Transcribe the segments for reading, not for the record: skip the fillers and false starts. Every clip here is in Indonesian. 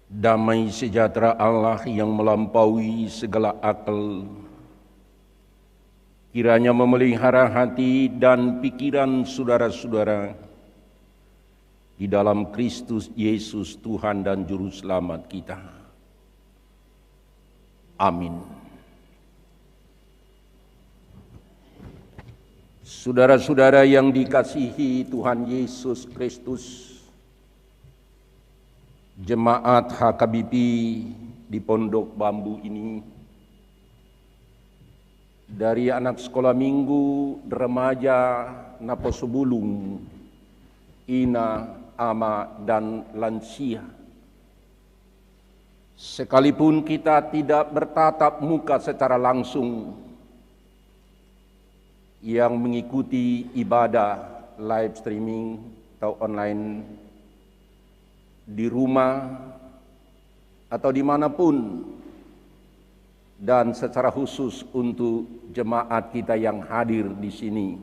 Damai sejahtera Allah yang melampaui segala akal, kiranya memelihara hati dan pikiran saudara-saudara di dalam Kristus Yesus Tuhan dan Juru Selamat kita. Amin. Saudara-saudara yang dikasihi Tuhan Yesus Kristus, Jemaat HKBP di Pondok Bambu ini, dari anak sekolah minggu, remaja, naposubulung, ina, ama, dan lansia. Sekalipun kita tidak bertatap muka secara langsung, yang mengikuti ibadah live streaming atau online di rumah atau dimanapun, dan secara khusus untuk jemaat kita yang hadir di sini,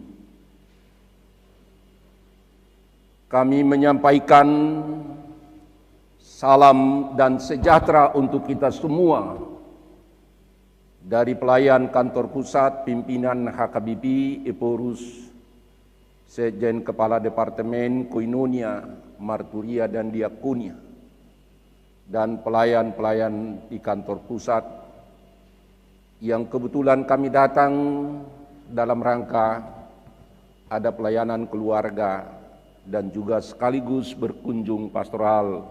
kami menyampaikan salam dan sejahtera untuk kita semua dari pelayan kantor pusat, pimpinan HKBP, Eporus, Sekjen Kepala Departemen Koinonia, Marturia dan Diakonia, dan pelayan-pelayan di kantor pusat yang kebetulan kami datang dalam rangka ada pelayanan keluarga dan juga sekaligus berkunjung pastoral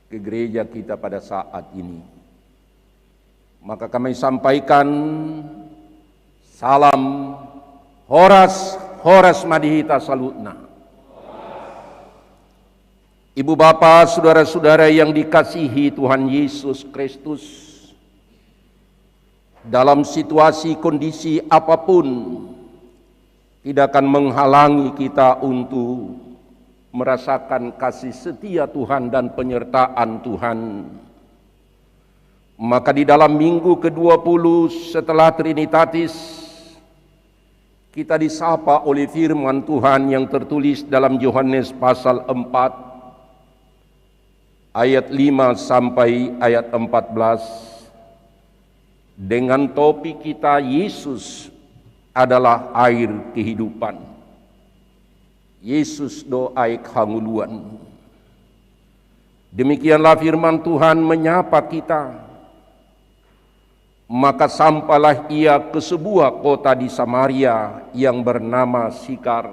ke gereja kita pada saat ini. Maka kami sampaikan salam Horas Madihita Salutna. Ibu bapa, saudara-saudara yang dikasihi Tuhan Yesus Kristus, dalam situasi kondisi apapun tidak akan menghalangi kita untuk merasakan kasih setia Tuhan dan penyertaan Tuhan. Maka di dalam minggu ke-20 setelah Trinitatis, kita disapa oleh firman Tuhan yang tertulis dalam Yohanes pasal 4 ayat 5 sampai ayat 14 dengan topik kita, Yesus adalah air kehidupan. Yesus doai hanguluan. Demikianlah firman Tuhan menyapa kita. Maka sampailah ia ke sebuah kota di Samaria yang bernama Sikar,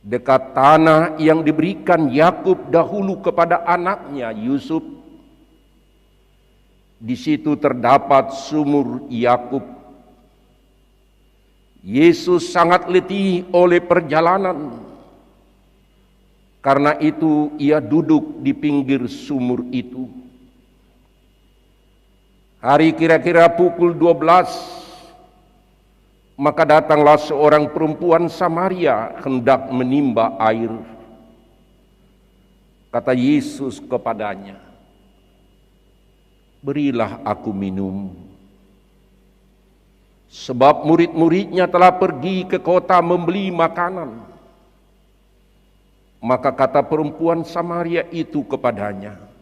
dekat tanah yang diberikan Yakub dahulu kepada anaknya Yusuf. Di situ terdapat sumur Yakub. Yesus sangat letih oleh perjalanan. Karena itu ia duduk di pinggir sumur itu. Hari kira-kira pukul 12, maka datanglah seorang perempuan Samaria hendak menimba air. Kata Yesus kepadanya, "Berilah aku minum." Sebab murid-muridnya telah pergi ke kota membeli makanan. Maka kata perempuan Samaria itu kepadanya,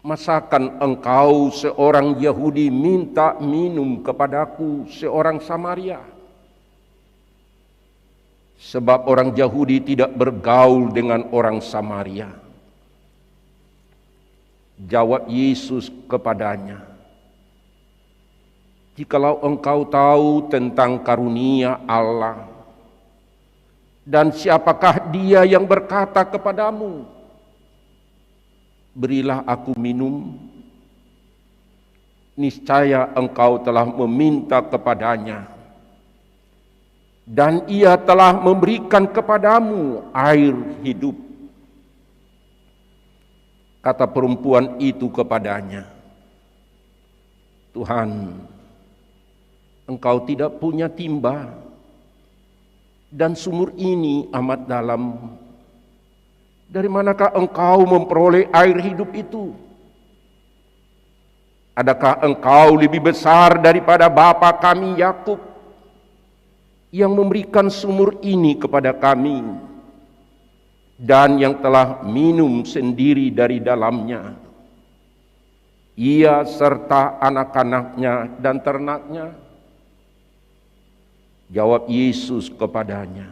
"Masakan engkau seorang Yahudi minta minum kepadaku seorang Samaria?" Sebab orang Yahudi tidak bergaul dengan orang Samaria. Jawab Yesus kepadanya, "Jikalau engkau tahu tentang karunia Allah, dan siapakah dia yang berkata kepadamu, 'Berilah aku minum,' niscaya engkau telah meminta kepadanya, dan ia telah memberikan kepadamu air hidup." Kata perempuan itu kepadanya, "Tuhan, engkau tidak punya timba, dan sumur ini amat dalam. Dari manakah engkau memperoleh air hidup itu? Adakah engkau lebih besar daripada bapa kami Yakub, yang memberikan sumur ini kepada kami, dan yang telah minum sendiri dari dalamnya, ia serta anak-anaknya dan ternaknya. Jawab Yesus kepadanya,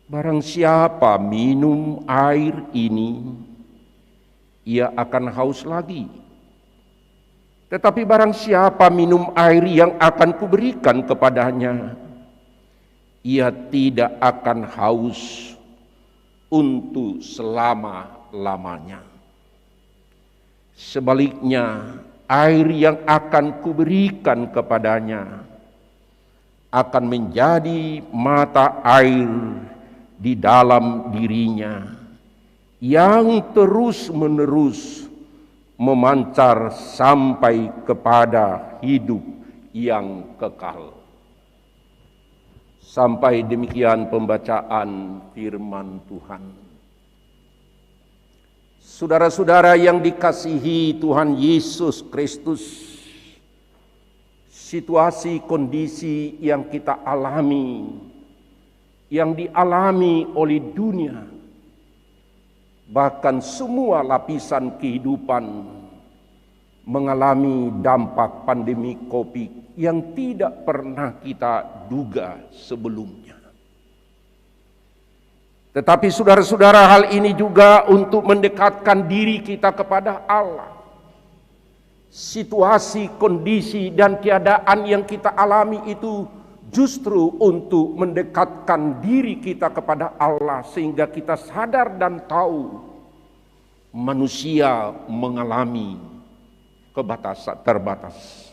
barang siapa minum air ini, ia akan haus lagi. Tetapi barang siapa minum air yang akan kuberikan kepadanya, ia tidak akan haus untuk selama-lamanya. Sebaliknya, air yang akan kuberikan kepadanya akan menjadi mata air di dalam dirinya yang terus-menerus memancar sampai kepada hidup yang kekal. Sampai demikian pembacaan firman Tuhan. Saudara-saudara yang dikasihi Tuhan Yesus Kristus, situasi kondisi yang kita alami, yang dialami oleh dunia, bahkan semua lapisan kehidupan mengalami dampak pandemi Covid yang tidak pernah kita duga sebelumnya. Tetapi saudara-saudara, hal ini juga untuk mendekatkan diri kita kepada Allah. Situasi, kondisi, dan keadaan yang kita alami itu justru untuk mendekatkan diri kita kepada Allah, sehingga kita sadar dan tahu manusia mengalami kebatasan terbatas.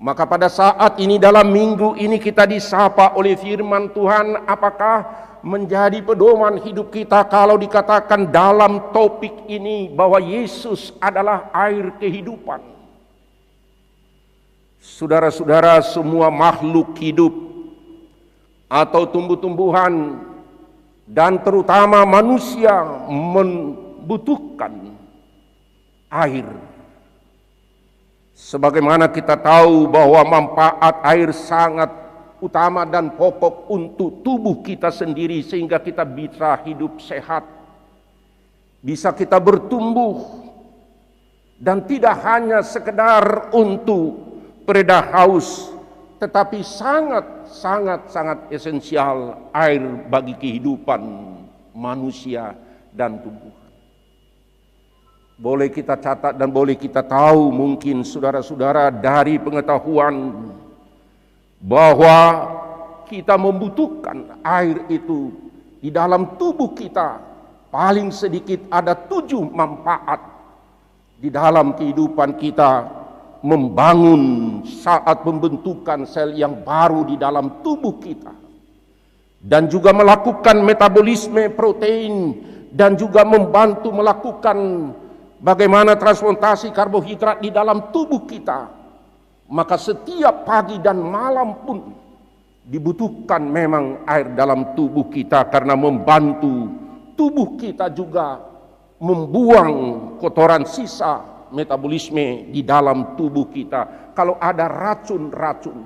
Maka pada saat ini, dalam minggu ini, kita disapa oleh firman Tuhan. Apakah menjadi pedoman hidup kita kalau dikatakan dalam topik ini bahwa Yesus adalah air kehidupan? Saudara-saudara, semua makhluk hidup atau tumbuh-tumbuhan dan terutama manusia membutuhkan air. Sebagaimana kita tahu bahwa manfaat air sangat utama dan pokok untuk tubuh kita sendiri, sehingga kita bisa hidup sehat, bisa kita bertumbuh, dan tidak hanya sekedar untuk pereda haus, tetapi sangat esensial air bagi kehidupan manusia dan tubuh. Boleh kita catat dan boleh kita tahu mungkin saudara-saudara dari pengetahuan bahwa kita membutuhkan air itu di dalam tubuh kita. Paling sedikit ada 7 manfaat di dalam kehidupan kita, membangun saat pembentukan sel yang baru di dalam tubuh kita, dan juga melakukan metabolisme protein, dan juga membantu melakukan bagaimana transplantasi karbohidrat di dalam tubuh kita. Maka setiap pagi dan malam pun dibutuhkan memang air dalam tubuh kita, karena membantu tubuh kita juga membuang kotoran sisa metabolisme di dalam tubuh kita kalau ada racun-racun.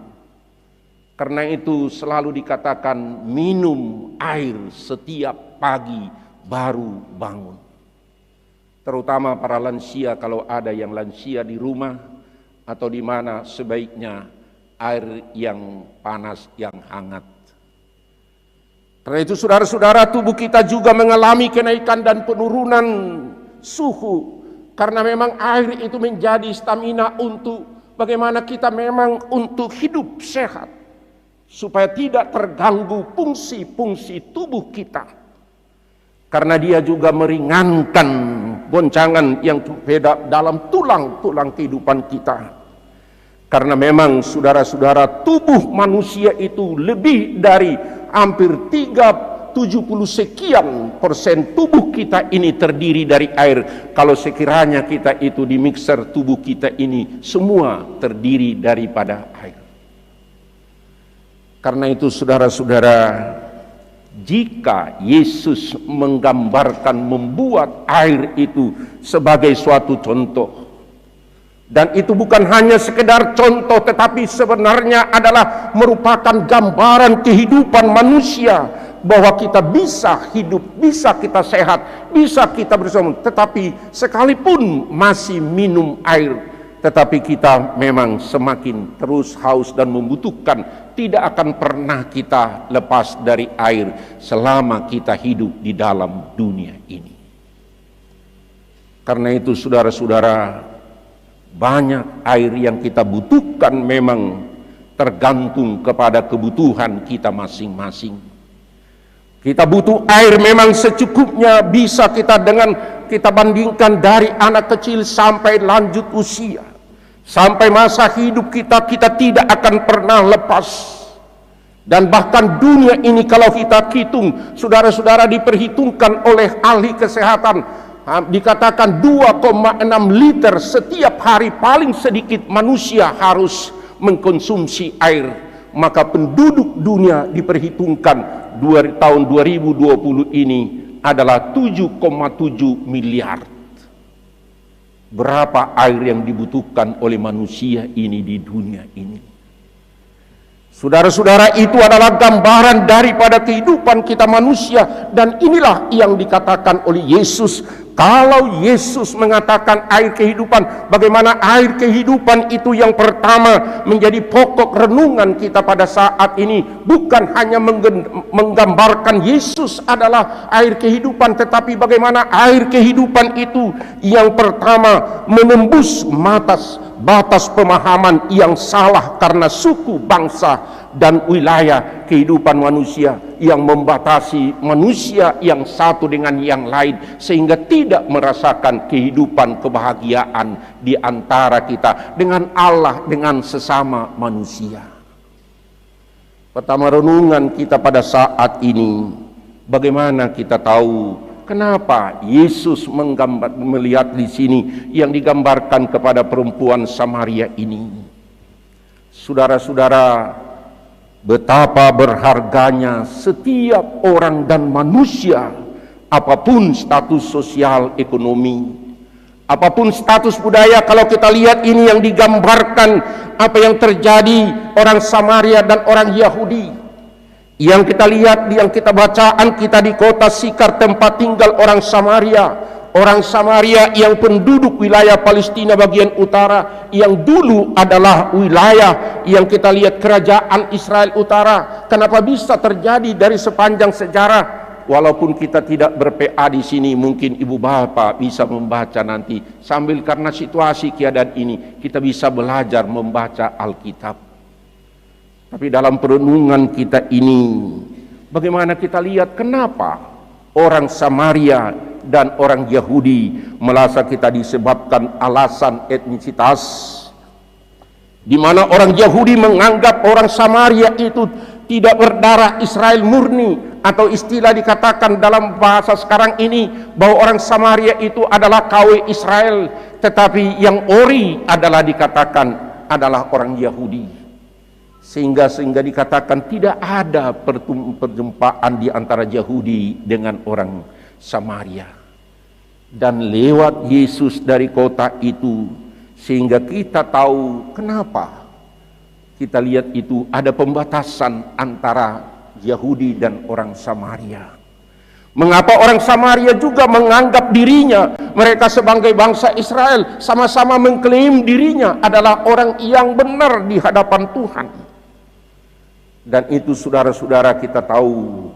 Karena itu selalu dikatakan minum air setiap pagi baru bangun. Terutama para lansia, kalau ada yang lansia di rumah atau di mana, sebaiknya air yang panas, yang hangat. Karena itu saudara-saudara, tubuh kita juga mengalami kenaikan dan penurunan suhu, karena memang air itu menjadi stamina untuk bagaimana kita memang untuk hidup sehat, supaya tidak terganggu fungsi-fungsi tubuh kita. Karena dia juga meringankan goncangan yang berbeda dalam tulang-tulang kehidupan kita. Karena memang saudara-saudara, tubuh manusia itu lebih dari hampir 70 sekian persen tubuh kita ini terdiri dari air. Kalau sekiranya kita itu di mixer, tubuh kita ini semua terdiri daripada air. Karena itu saudara-saudara, jika Yesus menggambarkan, membuat air itu sebagai suatu contoh, dan itu bukan hanya sekedar contoh, tetapi sebenarnya adalah merupakan gambaran kehidupan manusia, bahwa kita bisa hidup, bisa kita sehat, bisa kita bersama. Tetapi sekalipun masih minum air, tetapi kita memang semakin terus haus dan membutuhkan. Tidak akan pernah kita lepas dari air selama kita hidup di dalam dunia ini. Karena itu saudara-saudara, banyak air yang kita butuhkan memang tergantung kepada kebutuhan kita masing-masing. Kita butuh air memang secukupnya, bisa kita bandingkan dari anak kecil sampai lanjut usia, sampai masa hidup kita tidak akan pernah lepas. Dan bahkan dunia ini kalau kita hitung, saudara-saudara, diperhitungkan oleh ahli kesehatan, dikatakan 2,6 liter setiap hari paling sedikit manusia harus mengkonsumsi air. Maka penduduk dunia diperhitungkan tahun 2020 ini adalah 7,7 miliar. Berapa air yang dibutuhkan oleh manusia ini di dunia ini? Saudara-saudara, itu adalah gambaran daripada kehidupan kita manusia. Dan inilah yang dikatakan oleh Yesus. Kalau Yesus mengatakan air kehidupan, bagaimana air kehidupan itu yang pertama menjadi pokok renungan kita pada saat ini. Bukan hanya menggambarkan Yesus adalah air kehidupan, tetapi bagaimana air kehidupan itu yang pertama menembus batas pemahaman yang salah karena suku, bangsa, dan wilayah kehidupan manusia yang membatasi manusia yang satu dengan yang lain, sehingga tidak merasakan kehidupan kebahagiaan di antara kita dengan Allah, dengan sesama manusia. Pertama renungan kita pada saat ini, bagaimana kita tahu kenapa Yesus melihat di sini yang digambarkan kepada perempuan Samaria ini. Saudara-saudara, betapa berharganya setiap orang dan manusia, apapun status sosial ekonomi, apapun status budaya. Kalau kita lihat ini yang digambarkan apa yang terjadi orang Samaria dan orang Yahudi, yang kita lihat, yang kita bacaan kita di kota Sikar tempat tinggal orang Samaria. Orang Samaria yang penduduk wilayah Palestina bagian utara, yang dulu adalah wilayah yang kita lihat kerajaan Israel utara. Kenapa bisa terjadi dari sepanjang sejarah? Walaupun kita tidak ber-PA di sini, mungkin ibu bapak bisa membaca nanti sambil, karena situasi keadaan ini kita bisa belajar membaca Alkitab. Tapi dalam perenungan kita ini, bagaimana kita lihat kenapa orang Samaria dan orang Yahudi merasa kita disebabkan alasan etnisitas, di mana orang Yahudi menganggap orang Samaria itu tidak berdarah Israel murni, atau istilah dikatakan dalam bahasa sekarang ini bahwa orang Samaria itu adalah KW Israel, tetapi yang ori adalah dikatakan adalah orang Yahudi, sehingga dikatakan tidak ada perjumpaan di antara Yahudi dengan orang Samaria. Dan lewat Yesus dari kota itu, sehingga kita tahu kenapa kita lihat itu ada pembatasan antara Yahudi dan orang Samaria. Mengapa orang Samaria juga menganggap dirinya mereka sebagai bangsa Israel, sama-sama mengklaim dirinya adalah orang yang benar di hadapan Tuhan. Dan itu saudara-saudara, kita tahu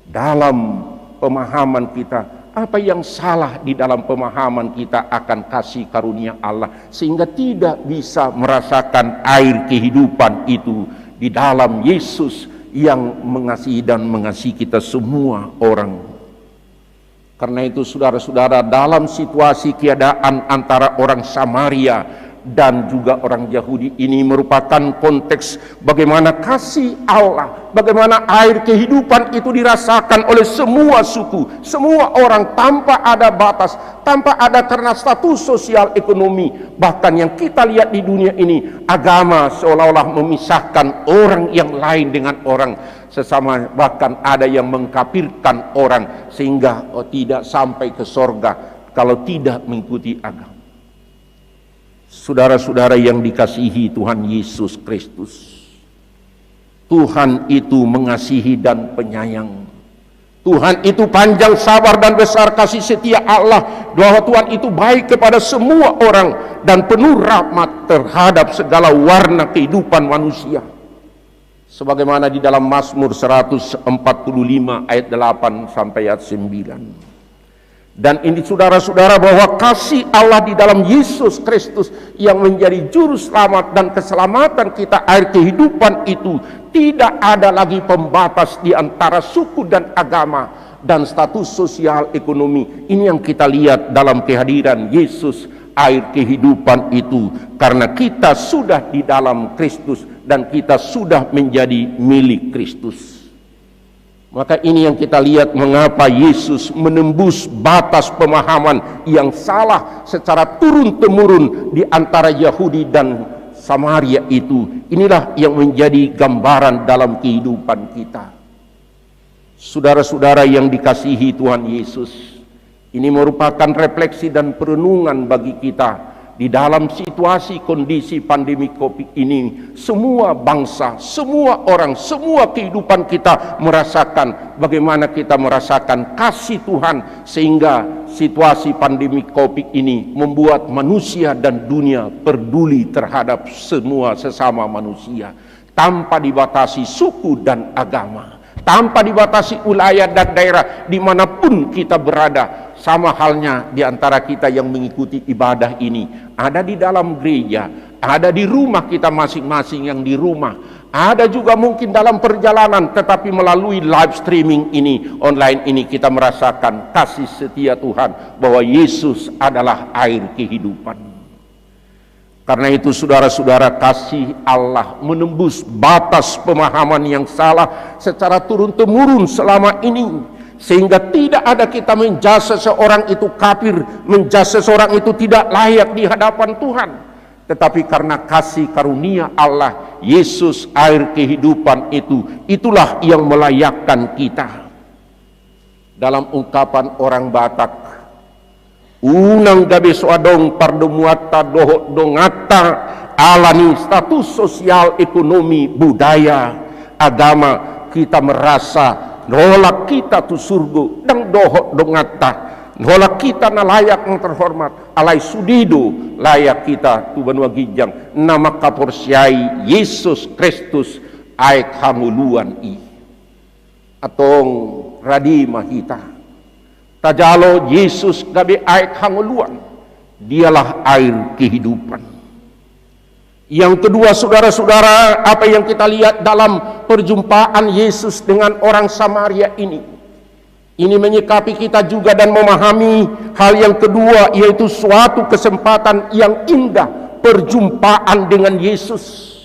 dalam pemahaman kita, apa yang salah di dalam pemahaman kita akan kasih karunia Allah, sehingga tidak bisa merasakan air kehidupan itu di dalam Yesus yang mengasihi dan mengasihi kita semua orang. Karena itu saudara-saudara, dalam situasi keadaan antara orang Samaria dan juga orang Yahudi ini merupakan konteks bagaimana kasih Allah, bagaimana air kehidupan itu dirasakan oleh semua suku, semua orang tanpa ada batas, tanpa ada karena status sosial ekonomi. Bahkan yang kita lihat di dunia ini, agama seolah-olah memisahkan orang yang lain dengan orang sesama, bahkan ada yang mengkafirkan orang sehingga tidak sampai ke sorga kalau tidak mengikuti agama. Saudara-saudara yang dikasihi Tuhan Yesus Kristus, Tuhan itu mengasihi dan penyayang. Tuhan itu panjang sabar dan besar kasih setia Allah, bahwa Tuhan itu baik kepada semua orang dan penuh rahmat terhadap segala warna kehidupan manusia. Sebagaimana di dalam Mazmur 145 ayat 8 sampai ayat 9. Dan ini saudara-saudara, bahwa kasih Allah di dalam Yesus Kristus yang menjadi juru selamat dan keselamatan kita, air kehidupan itu, tidak ada lagi pembatas di antara suku dan agama dan status sosial ekonomi. Ini yang kita lihat dalam kehadiran Yesus, air kehidupan itu, karena kita sudah di dalam Kristus dan kita sudah menjadi milik Kristus. Maka ini yang kita lihat mengapa Yesus menembus batas pemahaman yang salah secara turun-temurun di antara Yahudi dan Samaria itu. Inilah yang menjadi gambaran dalam kehidupan kita. Saudara-saudara yang dikasihi Tuhan Yesus, ini merupakan refleksi dan perenungan bagi kita. Di dalam situasi kondisi pandemi COVID ini, semua bangsa, semua orang, semua kehidupan kita merasakan bagaimana kita merasakan kasih Tuhan, sehingga situasi pandemi COVID ini membuat manusia dan dunia peduli terhadap semua sesama manusia, tanpa dibatasi suku dan agama, tanpa dibatasi wilayah dan daerah dimanapun kita berada. Sama halnya di antara kita yang mengikuti ibadah ini, ada di dalam gereja, ada di rumah kita masing-masing yang di rumah, ada juga mungkin dalam perjalanan, tetapi melalui live streaming ini, online ini, kita merasakan kasih setia Tuhan, bahwa Yesus adalah air kehidupan. Karena itu saudara-saudara, kasih Allah menembus batas pemahaman yang salah secara turun-temurun selama ini, sehingga tidak ada kita menjudge seseorang itu kafir, menjudge seseorang itu tidak layak di hadapan Tuhan. Tetapi karena kasih karunia Allah, Yesus air kehidupan itu, itulah yang melayakkan kita. Dalam ungkapan orang Batak, unang gabe soadong pardomuata dohot dongata, alani status sosial, ekonomi, budaya, agama, kita merasa nolak kita tu surga dan dohok dongata, nolak kita na layak yang terhormat, alai sudido layak kita tu benua gijang, nama kaporsiai Yesus Kristus aik hamuluan i atong radi mahita tajalo Yesus gabe aik hamuluan, dialah air kehidupan. Yang kedua saudara-saudara, apa yang kita lihat dalam perjumpaan Yesus dengan orang Samaria ini menyikapi kita juga dan memahami hal yang kedua, yaitu suatu kesempatan yang indah, perjumpaan dengan Yesus.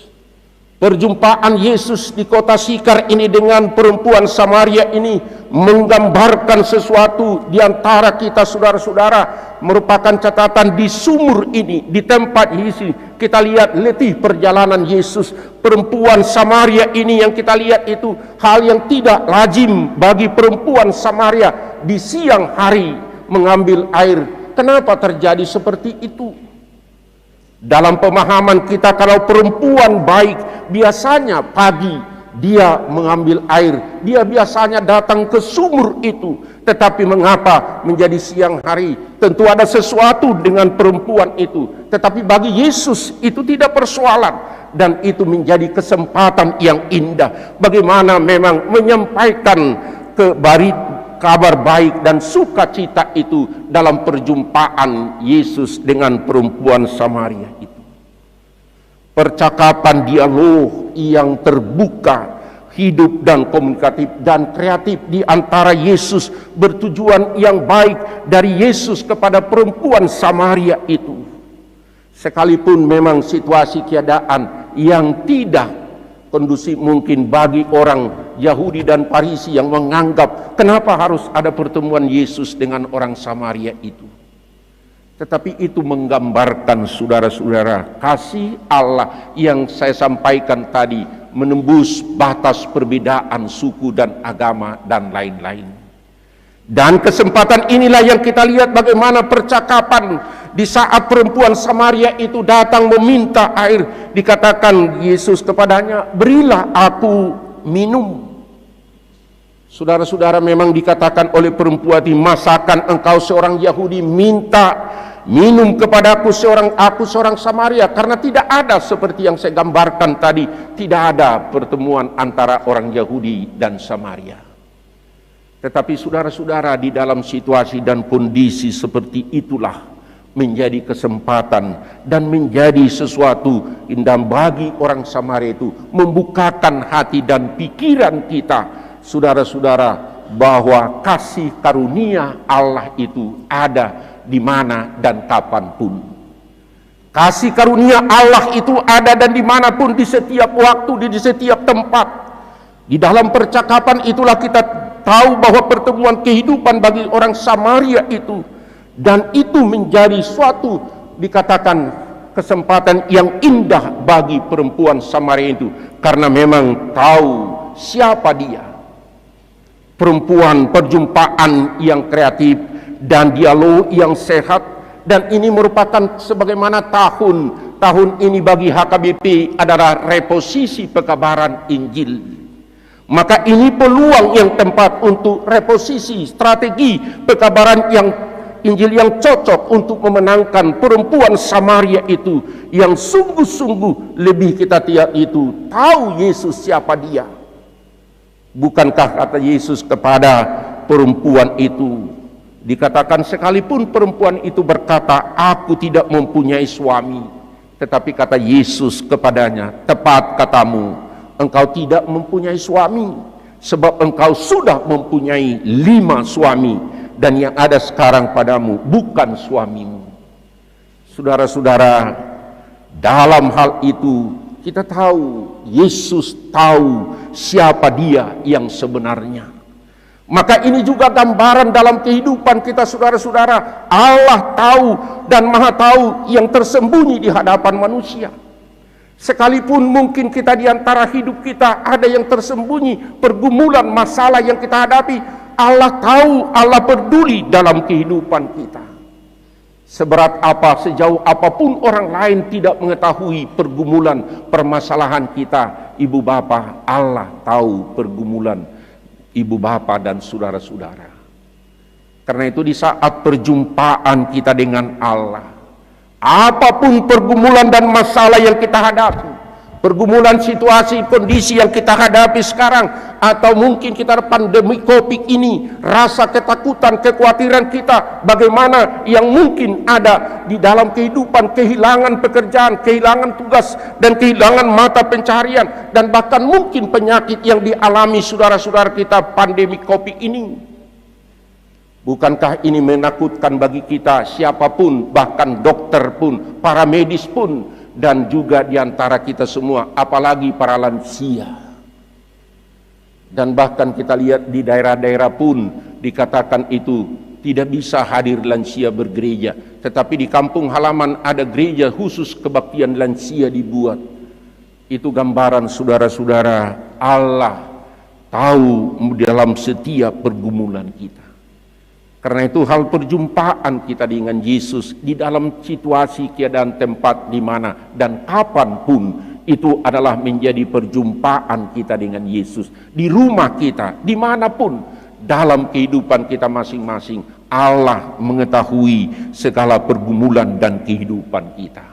Perjumpaan Yesus di kota Sikar ini dengan perempuan Samaria ini menggambarkan sesuatu di antara kita saudara-saudara, merupakan catatan di sumur ini, di tempat Yesus. Kita lihat letih perjalanan Yesus. Perempuan Samaria ini yang kita lihat itu hal yang tidak lazim bagi perempuan Samaria di siang hari mengambil air. Kenapa terjadi seperti itu? Dalam pemahaman kita, kalau perempuan baik, biasanya pagi dia mengambil air, dia biasanya datang ke sumur itu. Tetapi mengapa menjadi siang hari? Tentu ada sesuatu dengan perempuan itu. Tetapi bagi Yesus itu tidak persoalan, dan itu menjadi kesempatan yang indah. Bagaimana memang menyampaikan kabar baik dan sukacita itu dalam perjumpaan Yesus dengan perempuan Samaria itu. Percakapan dialog yang terbuka, hidup dan komunikatif dan kreatif di antara Yesus, bertujuan yang baik dari Yesus kepada perempuan Samaria itu. Sekalipun memang situasi keadaan yang tidak kondusif mungkin bagi orang Yahudi dan Farisi yang menganggap kenapa harus ada pertemuan Yesus dengan orang Samaria itu. Tetapi itu menggambarkan saudara-saudara kasih Allah yang saya sampaikan tadi, menembus batas perbedaan suku dan agama dan lain-lain. Dan kesempatan inilah yang kita lihat bagaimana percakapan di saat perempuan Samaria itu datang meminta air. Dikatakan Yesus kepadanya, berilah aku minum. Saudara-saudara, memang dikatakan oleh perempuan ini, masakan engkau seorang Yahudi minta minum kepadaku aku seorang Samaria? Karena tidak ada seperti yang saya gambarkan tadi, tidak ada pertemuan antara orang Yahudi dan Samaria. Tetapi saudara-saudara, di dalam situasi dan kondisi seperti itulah menjadi kesempatan dan menjadi sesuatu indah bagi orang Samaria itu membukakan hati dan pikiran kita, saudara-saudara, bahwa kasih karunia Allah itu ada di mana dan kapanpun. Kasih karunia Allah itu ada dan dimanapun, di setiap waktu, di setiap tempat. Di dalam percakapan itulah kita tahu bahwa pertemuan kehidupan bagi orang Samaria itu, dan itu menjadi suatu dikatakan kesempatan yang indah bagi perempuan Samaria itu, karena memang tahu siapa dia. Perempuan perjumpaan yang kreatif dan dialog yang sehat, dan ini merupakan sebagaimana tahun ini bagi HKBP adalah reposisi pekabaran Injil. Maka ini peluang yang tepat untuk reposisi strategi pekabaran yang Injil yang cocok untuk memenangkan perempuan Samaria itu, yang sungguh-sungguh lebih kita tiap itu tahu Yesus siapa dia. Bukankah kata Yesus kepada perempuan itu, dikatakan sekalipun perempuan itu berkata, aku tidak mempunyai suami, tetapi kata Yesus kepadanya, tepat katamu, engkau tidak mempunyai suami, sebab engkau sudah mempunyai 5 suami, dan yang ada sekarang padamu bukan suamimu. Saudara-saudara, dalam hal itu kita tahu, Yesus tahu siapa dia yang sebenarnya. Maka ini juga gambaran dalam kehidupan kita, saudara-saudara. Allah tahu dan Maha tahu yang tersembunyi di hadapan manusia. Sekalipun mungkin kita di antara hidup kita ada yang tersembunyi, pergumulan, masalah yang kita hadapi, Allah tahu, Allah peduli dalam kehidupan kita. Seberat apa, sejauh apapun orang lain tidak mengetahui pergumulan, permasalahan kita, ibu bapa, Allah tahu pergumulan ibu bapa dan saudara-saudara. Karena itu di saat perjumpaan kita dengan Allah, apapun pergumulan dan masalah yang kita hadapi, pergumulan situasi, kondisi yang kita hadapi sekarang, atau mungkin kita pandemi Covid ini, rasa ketakutan, kekhawatiran kita, bagaimana yang mungkin ada di dalam kehidupan, kehilangan pekerjaan, kehilangan tugas, dan kehilangan mata pencarian, dan bahkan mungkin penyakit yang dialami saudara-saudara kita pandemi Covid ini. Bukankah ini menakutkan bagi kita, siapapun, bahkan dokter pun, para medis pun, dan juga diantara kita semua, apalagi para lansia. Dan bahkan kita lihat di daerah-daerah pun dikatakan itu tidak bisa hadir lansia bergereja, tetapi di kampung halaman ada gereja khusus kebaktian lansia dibuat. Itu gambaran, saudara-saudara, Allah tahu dalam setiap pergumulan kita. Karena itu hal perjumpaan kita dengan Yesus di dalam situasi, keadaan, tempat, di mana dan kapanpun, itu adalah menjadi perjumpaan kita dengan Yesus. Di rumah kita, dimanapun, dalam kehidupan kita masing-masing, Allah mengetahui segala pergumulan dan kehidupan kita.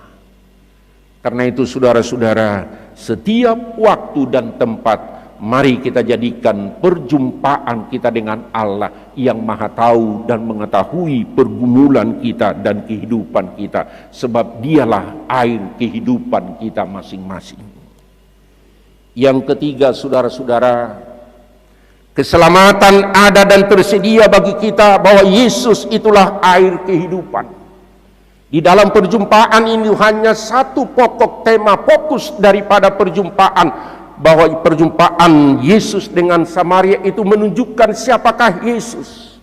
Karena itu saudara-saudara, setiap waktu dan tempat, mari kita jadikan perjumpaan kita dengan Allah yang Maha tahu dan mengetahui pergumulan kita dan kehidupan kita, sebab dialah air kehidupan kita masing-masing. Yang ketiga, saudara-saudara, keselamatan ada dan tersedia bagi kita, bahwa Yesus itulah air kehidupan. Di dalam perjumpaan ini hanya satu pokok tema fokus daripada perjumpaan, bahwa perjumpaan Yesus dengan Samaria itu menunjukkan siapakah Yesus.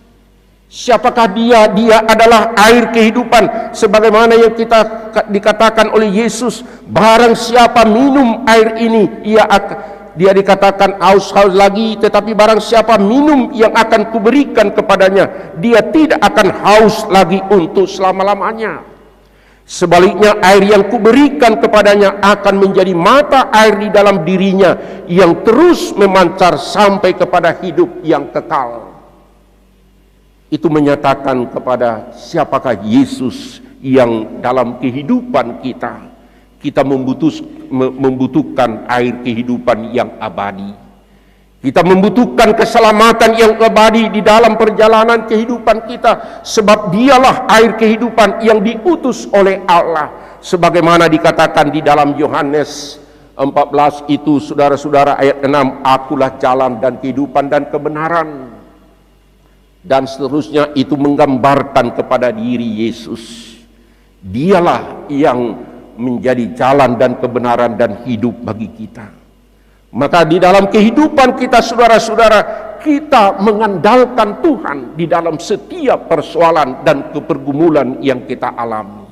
Siapakah dia? Dia adalah air kehidupan, sebagaimana yang kita dikatakan oleh Yesus, barang siapa minum air ini, dia dikatakan haus lagi, tetapi barang siapa minum yang akan kuberikan kepadanya, dia tidak akan haus lagi untuk selama-lamanya. Sebaliknya air yang kuberikan kepadanya akan menjadi mata air di dalam dirinya yang terus memancar sampai kepada hidup yang kekal. Itu menyatakan kepada siapakah Yesus yang dalam kehidupan kita membutuhkan air kehidupan yang abadi. Kita membutuhkan keselamatan yang abadi di dalam perjalanan kehidupan kita, sebab dialah air kehidupan yang diutus oleh Allah. Sebagaimana dikatakan di dalam Yohanes 14 itu, saudara-saudara, ayat 6, akulah jalan dan kehidupan dan kebenaran. Dan seterusnya, itu menggambarkan kepada diri Yesus. Dialah yang menjadi jalan dan kebenaran dan hidup bagi kita. Maka di dalam kehidupan kita, saudara-saudara, kita mengandalkan Tuhan di dalam setiap persoalan dan kepergumulan yang kita alami.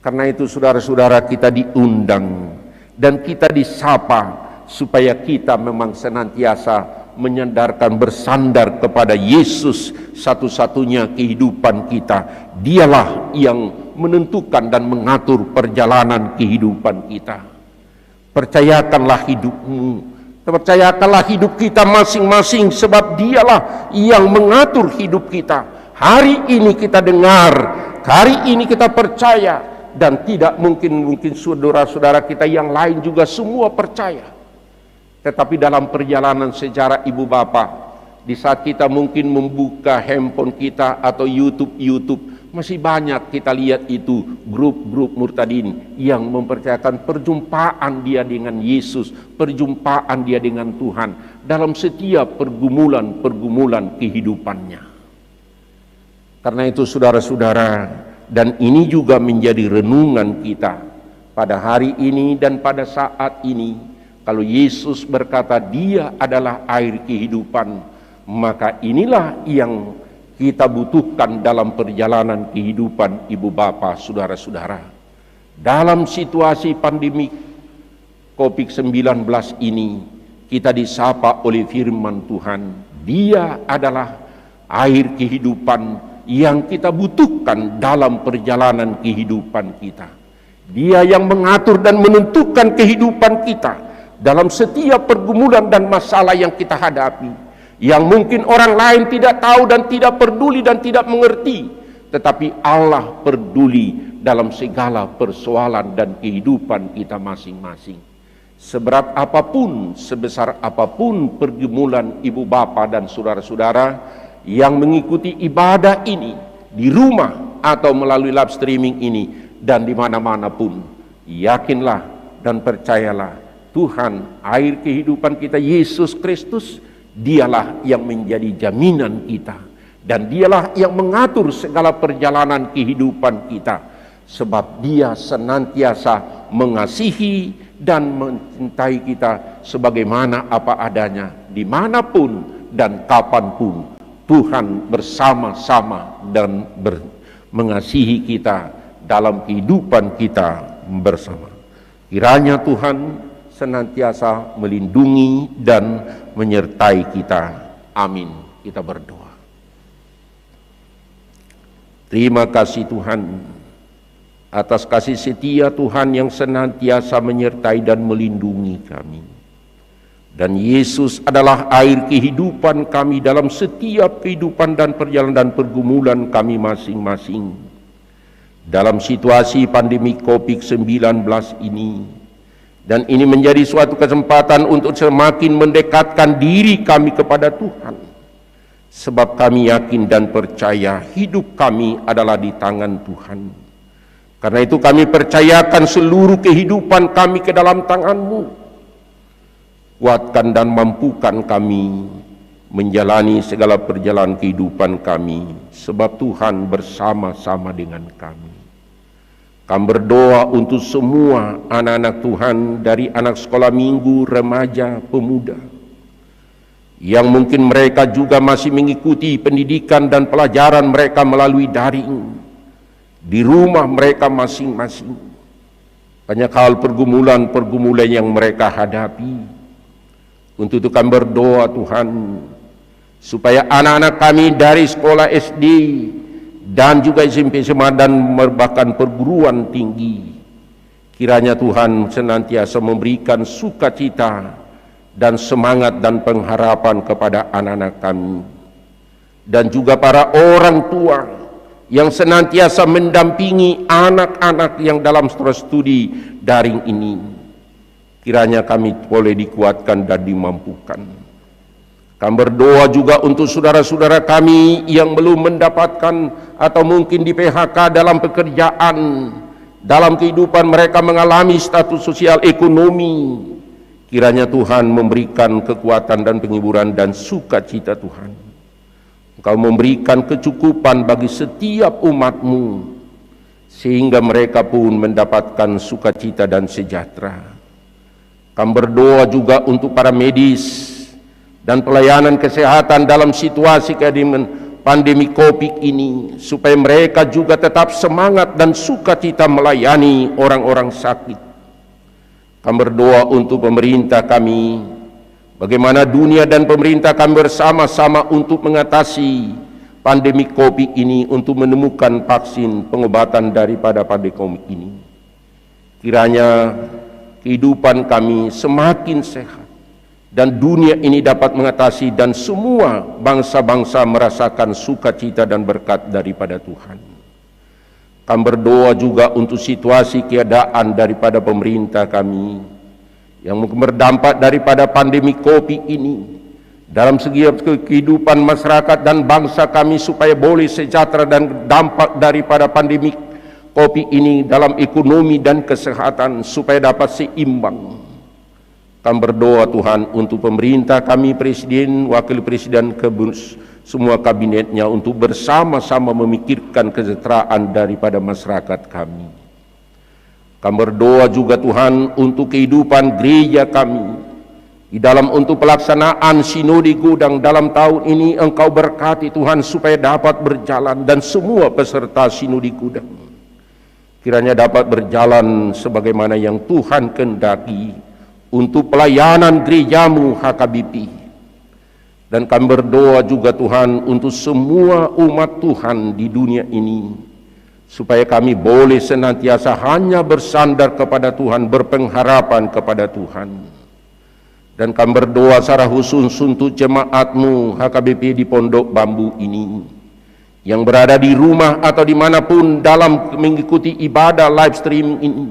Karena itu, saudara-saudara, kita diundang dan kita disapa supaya kita memang senantiasa menyandarkan, bersandar kepada Yesus, satu-satunya kehidupan kita. Dialah yang menentukan dan mengatur perjalanan kehidupan kita. Percayakanlah hidupmu, percayakanlah hidup kita masing-masing, sebab dialah yang mengatur hidup kita. Hari ini kita dengar, hari ini kita percaya, dan tidak mungkin saudara-saudara kita yang lain juga semua percaya. Tetapi dalam perjalanan sejarah ibu bapak, di saat kita mungkin membuka handphone kita atau YouTube, masih banyak kita lihat itu grup-grup murtadin yang mempercayakan perjumpaan dia dengan Yesus, perjumpaan dia dengan Tuhan dalam setiap pergumulan kehidupannya. Karena itu, saudara-saudara, dan ini juga menjadi renungan kita pada hari ini dan pada saat ini. Kalau Yesus berkata dia adalah air kehidupan, maka inilah yang kita butuhkan dalam perjalanan kehidupan ibu bapa, saudara-saudara. Dalam situasi pandemi COVID-19 ini, kita disapa oleh firman Tuhan. Dia adalah air kehidupan yang kita butuhkan dalam perjalanan kehidupan kita. Dia yang mengatur dan menentukan kehidupan kita dalam setiap pergumulan dan masalah yang kita hadapi, yang mungkin orang lain tidak tahu dan tidak peduli dan tidak mengerti, tetapi Allah peduli dalam segala persoalan dan kehidupan kita masing-masing. Seberat apapun, sebesar apapun pergumulan ibu bapa dan saudara-saudara yang mengikuti ibadah ini di rumah atau melalui live streaming ini dan di mana-mana pun, yakinlah dan percayalah, Tuhan air kehidupan kita, Yesus Kristus, dialah yang menjadi jaminan kita, dan dialah yang mengatur segala perjalanan kehidupan kita, sebab dia senantiasa mengasihi dan mencintai kita sebagaimana apa adanya, dimanapun dan kapanpun. Tuhan bersama-sama dan mengasihi kita dalam kehidupan kita bersama. Kiranya Tuhan senantiasa melindungi dan menyertai kita. Amin. Kita berdoa. Terima kasih Tuhan atas kasih setia Tuhan yang senantiasa menyertai dan melindungi kami. Dan Yesus adalah air kehidupan kami dalam setiap kehidupan dan perjalanan pergumulan kami masing-masing. Dalam situasi pandemi COVID-19 ini, dan ini menjadi suatu kesempatan untuk semakin mendekatkan diri kami kepada Tuhan. Sebab kami yakin dan percaya hidup kami adalah di tangan Tuhan. Karena itu kami percayakan seluruh kehidupan kami ke dalam tangan-Mu. Kuatkan dan mampukan kami menjalani segala perjalanan kehidupan kami, sebab Tuhan bersama-sama dengan kami. Kami berdoa untuk semua anak-anak Tuhan, dari anak sekolah minggu, remaja, pemuda, yang mungkin mereka juga masih mengikuti pendidikan dan pelajaran mereka melalui daring di rumah mereka masing-masing. Banyak hal pergumulan yang mereka hadapi. Untuk itu kami berdoa Tuhan, supaya anak-anak kami dari sekolah SD, dan juga SMP SMA dan bahkan perguruan tinggi. Kiranya Tuhan senantiasa memberikan sukacita dan semangat dan pengharapan kepada anak-anak kami, dan juga para orang tua yang senantiasa mendampingi anak-anak yang dalam studi daring ini. Kiranya kami boleh dikuatkan dan dimampukan. Kami berdoa juga untuk saudara-saudara kami yang belum mendapatkan atau mungkin di PHK dalam pekerjaan, dalam kehidupan mereka mengalami status sosial ekonomi. Kiranya Tuhan memberikan kekuatan dan penghiburan dan sukacita Tuhan. Engkau memberikan kecukupan bagi setiap umat-Mu, sehingga mereka pun mendapatkan sukacita dan sejahtera. Kami berdoa juga untuk para medis dan pelayanan kesehatan dalam situasi pandemi COVID ini, supaya mereka juga tetap semangat dan sukacita melayani orang-orang sakit. Kami berdoa untuk pemerintah kami, bagaimana dunia dan pemerintah kami bersama-sama untuk mengatasi pandemi COVID ini, untuk menemukan vaksin pengobatan daripada pandemi ini. Kiranya kehidupan kami semakin sehat, dan dunia ini dapat mengatasi, dan semua bangsa-bangsa merasakan sukacita dan berkat daripada Tuhan. Kami berdoa juga untuk situasi keadaan daripada pemerintah kami yang berdampak daripada pandemi COVID ini dalam segi kehidupan masyarakat dan bangsa kami, supaya boleh sejahtera, dan dampak daripada pandemi COVID ini dalam ekonomi dan kesehatan supaya dapat seimbang. Kami berdoa Tuhan untuk pemerintah kami, Presiden, Wakil Presiden, semua kabinetnya, untuk bersama-sama memikirkan kesejahteraan daripada masyarakat kami. Kami berdoa juga Tuhan untuk kehidupan gereja kami, di dalam untuk pelaksanaan sinode gudang dalam tahun ini. Engkau berkati Tuhan supaya dapat berjalan, dan semua peserta sinode gudang kiranya dapat berjalan sebagaimana yang Tuhan kehendaki untuk pelayanan gereja-Mu HKBP. Dan kami berdoa juga Tuhan untuk semua umat Tuhan di dunia ini, supaya kami boleh senantiasa hanya bersandar kepada Tuhan, berpengharapan kepada Tuhan. Dan kami berdoa secara khusus untuk jemaat-Mu HKBP di Pondok Bambu ini, yang berada di rumah atau dimanapun dalam mengikuti ibadah live stream ini.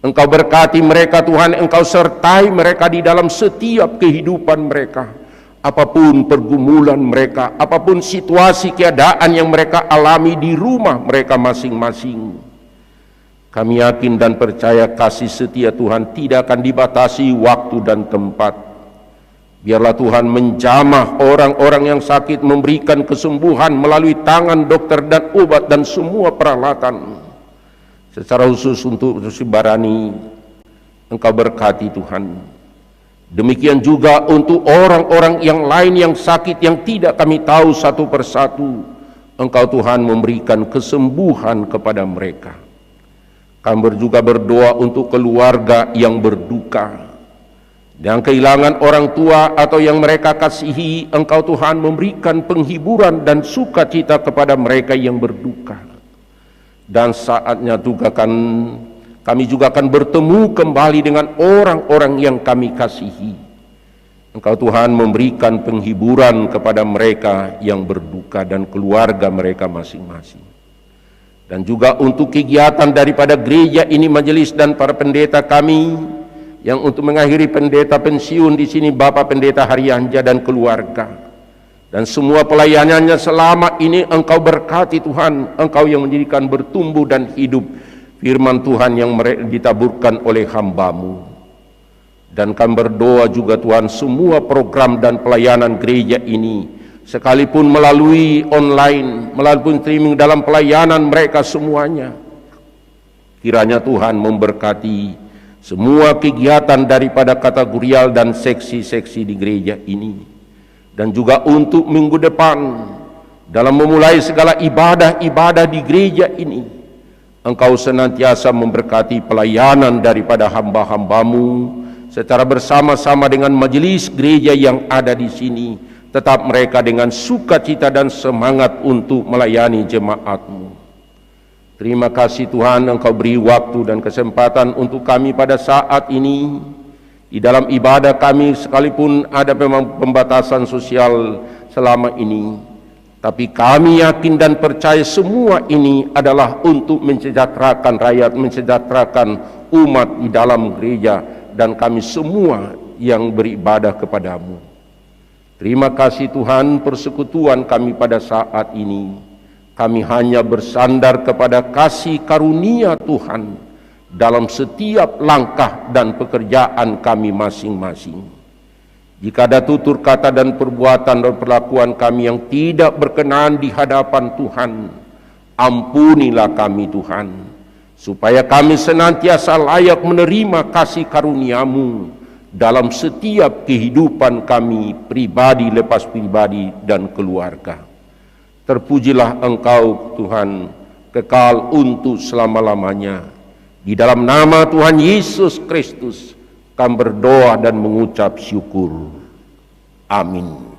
Engkau berkati mereka Tuhan, Engkau sertai mereka di dalam setiap kehidupan mereka, apapun pergumulan mereka, apapun situasi keadaan yang mereka alami di rumah mereka masing-masing. Kami yakin dan percaya kasih setia Tuhan tidak akan dibatasi waktu dan tempat. Biarlah Tuhan menjamah orang-orang yang sakit, memberikan kesembuhan melalui tangan dokter dan obat dan semua peralatan. Secara khusus untuk Susi Barani, Engkau berkati Tuhan. Demikian juga untuk orang-orang yang lain yang sakit, yang tidak kami tahu satu persatu. Engkau Tuhan memberikan kesembuhan kepada mereka. Kami juga berdoa untuk keluarga yang berduka, yang kehilangan orang tua atau yang mereka kasihi. Engkau Tuhan memberikan penghiburan dan sukacita kepada mereka yang berduka. Dan saatnya juga kami juga akan bertemu kembali dengan orang-orang yang kami kasihi. Engkau Tuhan memberikan penghiburan kepada mereka yang berduka dan keluarga mereka masing-masing. Dan juga untuk kegiatan daripada gereja ini, majelis dan para pendeta kami, yang untuk mengakhiri pendeta pensiun di sini, Bapak Pendeta Haryanja dan keluarga, dan semua pelayanannya selama ini Engkau berkati Tuhan. Engkau yang menjadikan bertumbuh dan hidup firman Tuhan yang ditaburkan oleh hamba-Mu. Dan kami berdoa juga Tuhan, semua program dan pelayanan gereja ini, sekalipun melalui online, melalui streaming, dalam pelayanan mereka semuanya, kiranya Tuhan memberkati semua kegiatan daripada kategorial dan seksi-seksi di gereja ini. Dan juga untuk minggu depan, dalam memulai segala ibadah-ibadah di gereja ini, Engkau senantiasa memberkati pelayanan daripada hamba-hamba-Mu secara bersama-sama dengan majelis gereja yang ada di sini, Tetap mereka dengan sukacita dan semangat untuk melayani jemaat-Mu. Terima kasih Tuhan, Engkau beri waktu dan kesempatan untuk kami pada saat ini. Di dalam ibadah kami sekalipun ada memang pembatasan sosial selama ini, tapi kami yakin dan percaya semua ini adalah untuk mensejahterakan rakyat, mensejahterakan umat di dalam gereja dan kami semua yang beribadah kepadamu. Terima kasih Tuhan, persekutuan kami pada saat ini, kami hanya bersandar kepada kasih karunia Tuhan dalam setiap langkah dan pekerjaan kami masing-masing. Jika ada tutur kata dan perbuatan dan perlakuan kami yang tidak berkenan di hadapan Tuhan, ampunilah kami Tuhan, supaya kami senantiasa layak menerima kasih karunia-Mu dalam setiap kehidupan kami pribadi lepas pribadi dan keluarga. Terpujilah Engkau Tuhan, kekal untuk selama-lamanya. Di dalam nama Tuhan Yesus Kristus, kami berdoa dan mengucap syukur. Amin.